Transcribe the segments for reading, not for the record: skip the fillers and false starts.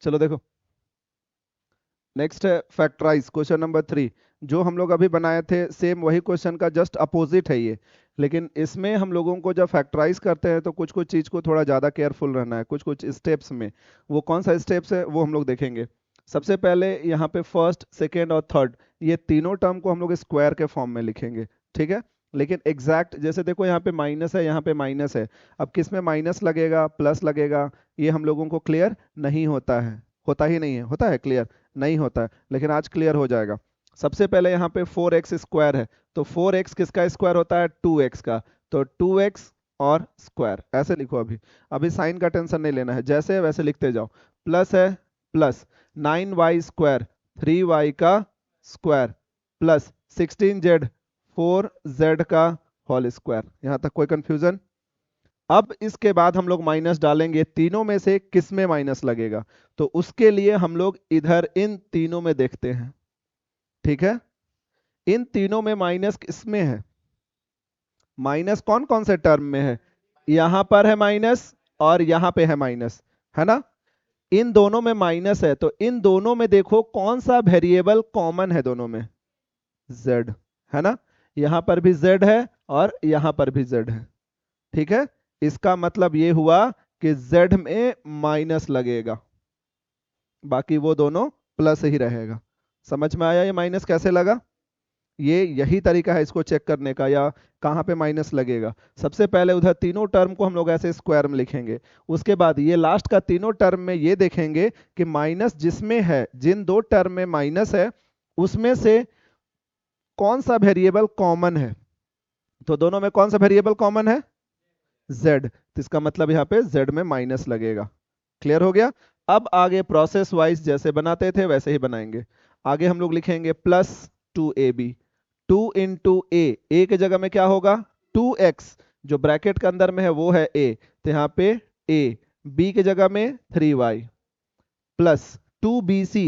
चलो देखो, नेक्स्ट है फैक्टराइज, क्वेश्चन नंबर 3। जो हम लोग अभी बनाए थे सेम वही क्वेश्चन का जस्ट अपोजिट है ये, लेकिन इसमें हम लोगों को जब फैक्टराइज करते हैं तो कुछ कुछ चीज़ को थोड़ा ज़्यादा केयरफुल रहना है, कुछ कुछ स्टेप्स में। वो कौन सा स्टेप्स है वो हम लोग देखेंगे। सबसे पहले यहाँ पे फर्स्ट, सेकेंड और थर्ड, ये तीनों टर्म को हम लोग स्क्वायर के फॉर्म में लिखेंगे, ठीक है। लेकिन एग्जैक्ट जैसे देखो यहाँ पे माइनस है, यहाँ पे माइनस है, अब किस में माइनस लगेगा प्लस लगेगा, ये हम लोगों को क्लियर नहीं होता है, होता ही नहीं है, होता है क्लियर नहीं होता है, लेकिन आज क्लियर हो जाएगा। सबसे पहले यहाँ पे 4x स्क्वायर है, तो 4x किसका स्क्वायर होता है, 2x का, तो 2x और स्क्वायर ऐसे लिखो। अभी अभी साइन का टेंशन नहीं लेना है, जैसे है वैसे लिखते जाओ। प्लस है, प्लस 9y स्क्वायर, 3y का स्क्वायर, प्लस 16z, 4z का होल स्क्वायर। यहाँ तक कोई कंफ्यूजन? अब इसके बाद हम लोग माइनस डालेंगे, तीनों में से किस में माइनस लगेगा, तो उसके लिए हम लोग इधर इन तीनों में देखते हैं, ठीक है। इन तीनों में माइनस किस में है, माइनस कौन कौन से टर्म में है, यहां पर है माइनस और यहां पे है माइनस, है ना। इन दोनों में माइनस है, तो इन दोनों में देखो कौन सा वेरिएबल कॉमन है दोनों में, z, है ना। यहां पर भी z है और यहां पर भी z है, ठीक है। इसका मतलब ये हुआ कि z में माइनस लगेगा, बाकी वो दोनों प्लस ही रहेगा। समझ में आया ये माइनस कैसे लगा? ये यही तरीका है इसको चेक करने का, या कहाँ पे माइनस लगेगा। सबसे पहले उधर तीनों टर्म को हम लोग ऐसे स्क्वायर में लिखेंगे, उसके बाद ये लास्ट का तीनों टर्म में ये देखेंगे कि माइनस जिसमें है, जिन दो टर्म में माइनस है उसमें से कौन सा वेरिएबल कॉमन है, तो दोनों में कौन सा वेरिएबल कॉमन है, z, तो इसका मतलब यहाँ पे z में माइनस लगेगा। क्लियर हो गया? अब आगे प्रोसेस वाइज जैसे बनाते थे वैसे ही बनाएंगे। आगे हम लोग लिखेंगे प्लस 2ab, 2 इंटू ए की जगह में क्या होगा, 2x, जो ब्रैकेट के अंदर में है वो है a, तो यहाँ पे a, b की जगह में 3y, प्लस 2bc,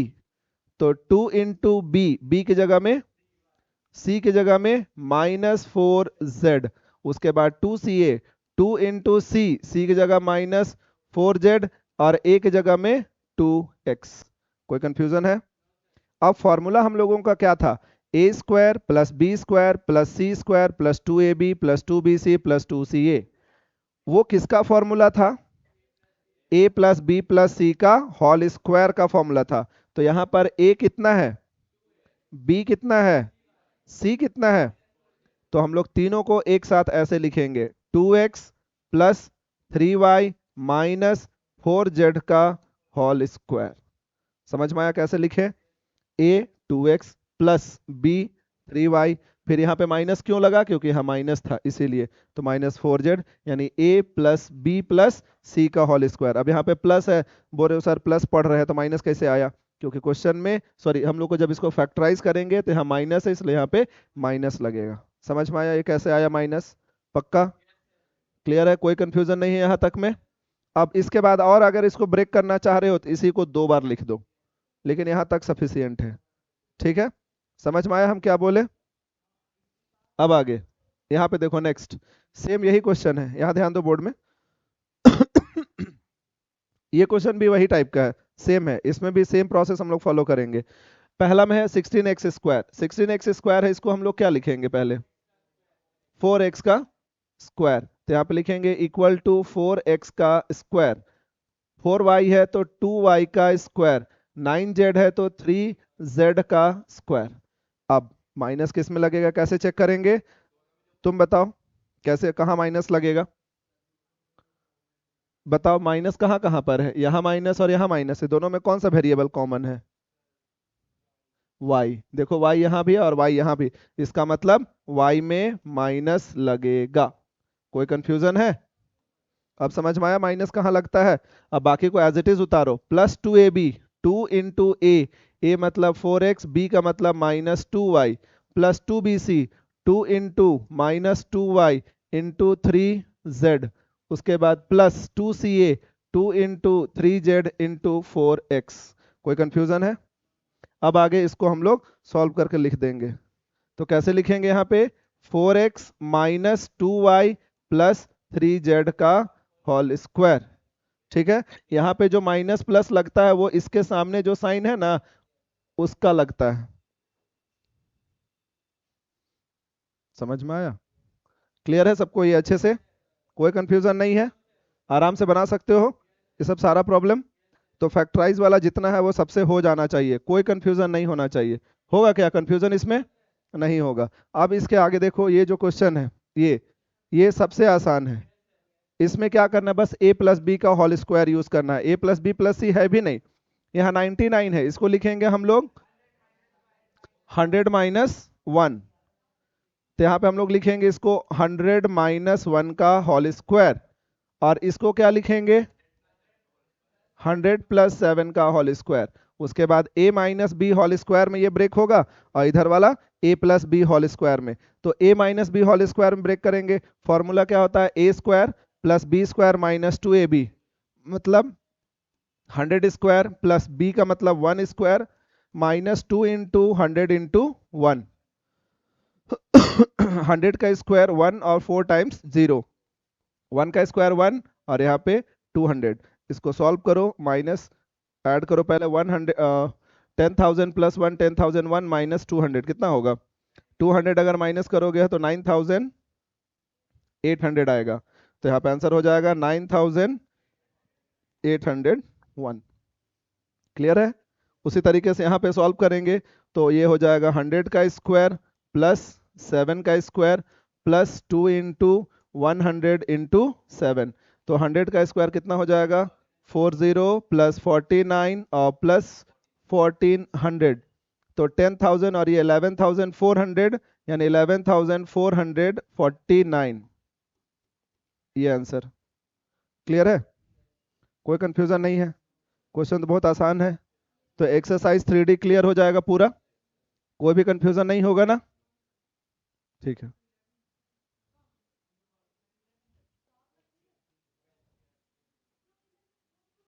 तो 2 इंटू बी की जगह में, c की जगह में -4z, उसके बाद 2ca, 2 इंटू सी की जगह -4z और a की जगह में 2x। कोई कंफ्यूजन है? अब फॉर्मूला हम लोगों का क्या था, A square plus B square plus C square plus 2ab plus 2bc plus 2ca। वो किसका फॉर्मूला था, a plus B plus C का होल स्क्वायर का फॉर्मूला था। तो यहां पर a कितना है, b कितना है, c कितना है, तो हम लोग तीनों को एक साथ ऐसे लिखेंगे, 2x plus 3y minus 4z का होल स्क्वायर। समझ में आया कैसे लिखे, a 2x plus b 3y, फिर यहाँ पे माइनस क्यों लगा, क्योंकि यहाँ माइनस था इसीलिए, तो -4z, यानी a plus B plus C का होल स्क्वायर। अब यहाँ पे प्लस है, बोल रहे हो सर प्लस पढ़ रहे हैं तो माइनस कैसे आया, क्योंकि क्वेश्चन में, सॉरी, हम लोग को जब इसको फैक्टराइज करेंगे तो यहाँ माइनस है, इसलिए यहाँ पे माइनस लगेगा। समझ में आया ये कैसे आया माइनस? पक्का क्लियर है, कोई कंफ्यूजन नहीं है यहाँ तक में? अब इसके बाद और अगर इसको ब्रेक करना चाह रहे हो तो इसी को 2 बार लिख दो, लेकिन यहाँ तक सफिशियंट है, ठीक है। समझ में आया हम क्या बोले? अब आगे यहाँ पे देखो, नेक्स्ट सेम यही क्वेश्चन है, यहाँ ध्यान दो बोर्ड में। ये क्वेश्चन भी वही टाइप का है, सेम है, इसमें भी सेम प्रोसेस हम लोग फॉलो करेंगे। पहला में है 16x स्क्वायर, 16x स्क्वायर है, इसको हम लोग क्या लिखेंगे पहले, 4x का स्क्वायर, तो यहाँ पे लिखेंगे इक्वल टू 4x का स्क्वायर, 4y है तो 2y का स्क्वायर, 9z है तो 3z का स्क्वायर। अब माइनस किस में लगेगा, कैसे चेक करेंगे, तुम बताओ कैसे, कहाँ माइनस लगेगा, बताओ माइनस कहाँ कहाँ पर है, यहाँ माइनस और यहाँ माइनस है, दोनों में कौन सा वेरिएबल कॉमन है, y, देखो y यहाँ भी है और y यहाँ भी, इसका मतलब y में माइनस लगेगा। कोई कंफ्यूजन है? अब समझ में आया माइनस कहाँ लगता है। अब बाकी को एज इट इज उतारो, प्लस 2ab, 2 इंटू ए मतलब 4x, b का मतलब -2y, plus 2bc, 2 into -2y into 3z, उसके बाद plus 2ca, 2 into 3z into 4x। कोई कंफ्यूजन है? अब आगे इसको हम लोग सॉल्व करके लिख देंगे, तो कैसे लिखेंगे यहाँ पे, 4x minus 2y plus 3z का होल स्क्वायर, ठीक है, यहाँ पे जो माइनस प्लस लगता है वो इसके सामने जो साइन है ना उसका लगता है। समझ में आया? क्लियर है सबको ये अच्छे से? कोई कंफ्यूजन नहीं है? आराम से बना सकते हो ये सब सारा प्रॉब्लम? तो फैक्टराइज वाला जितना है वो सबसे हो जाना चाहिए, कोई कंफ्यूजन नहीं होना चाहिए। होगा क्या कंफ्यूजन इसमें? नहीं होगा। अब इसके आगे देखो, ये जो क्वेश्चन है ये सबसे आसान है। इसमें क्या करना है, बस a प्लस बी का होल स्क्वायर यूज करना है। a प्लस बी प्लस सी है भी नहीं, यहाँ 99 है, इसको लिखेंगे हम लोग 100 माइनस 1। तो यहाँ पे हम लोग लिखेंगे इसको 100 माइनस 1 का होल स्क्वायर, और इसको क्या लिखेंगे 100 प्लस 7 का होल स्क्वायर। उसके बाद a minus B whole square में ये ब्रेक होगा, और इधर वाला a plus B whole square में। तो a minus B whole square में ब्रेक करेंगे, फॉर्मूला क्या होता है a square plus B square minus 2ab, मतलब 100 स्क्वायर प्लस b का मतलब 1 स्क्वायर माइनस 2 इंटू 100 इंटू 1। 100 का स्क्वायर 1 और 4 टाइम्स 0, 1 का स्क्वायर 1 और यहाँ पे 200। इसको सॉल्व करो, माइनस ऐड करो पहले 100, 10,000 प्लस 1 10,001 माइनस 200 कितना होगा? 200 अगर माइनस करोगे तो 9,800 आएगा। तो यहाँ पे आंसर हो जाएगा 9,801। क्लियर है? उसी तरीके से यहाँ पे सॉल्व करेंगे तो ये हो जाएगा 100 का स्क्वायर प्लस 7 का स्क्वायर प्लस 2 इंटू 100 इंटू 7। तो 100 का स्क्वायर कितना हो जाएगा 40 प्लस 49 और प्लस 1400, तो 10,000 और ये 11,400, यानी 11,449 ये आंसर। क्लियर है? कोई कंफ्यूजन नहीं है? क्वेश्चन तो बहुत आसान है। तो एक्सरसाइज 3D क्लियर हो जाएगा पूरा, कोई भी कंफ्यूजन नहीं होगा ना? ठीक है।